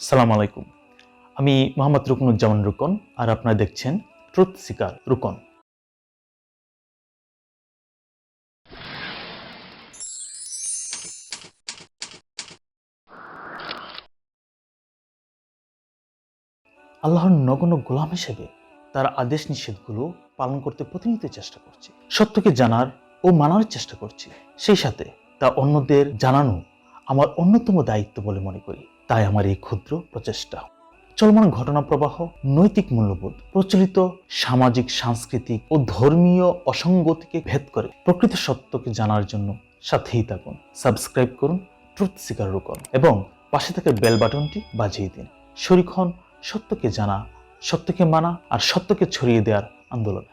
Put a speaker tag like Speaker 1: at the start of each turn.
Speaker 1: সালাম আলাইকুম। আমি মোহাম্মদ রুকন আর আপনারা দেখছেন ট্রুথ সিকার রুকন। আল্লাহর নগণ্য গোলাম হিসেবে তার আদেশ নিষেধগুলো পালন করতে প্রতিনিয়ত চেষ্টা করছি, সত্যকে জানার ও মানার চেষ্টা করছি। সেই সাথে তা অন্যদের জানানো আমার অন্যতম দায়িত্ব বলে মনে করি। তাই আমার এই ক্ষুদ্র প্রচেষ্টা চলমান ঘটনা প্রবাহ, নৈতিক মূল্যবোধ, প্রচলিত সামাজিক, সাংস্কৃতিক ও ধর্মীয় অসঙ্গতিকে ভেদ করে প্রকৃত সত্যকে জানার জন্য সাথেই থাকুন। সাবস্ক্রাইব করুন ট্রুথ সিকার রুকন এবং পাশে থাকা বেল বাটনটি বাজিয়ে দিন। শরীক হন সত্যকে জানা, সত্যকে মানা আর সত্যকে ছড়িয়ে দেওয়ার আন্দোলন।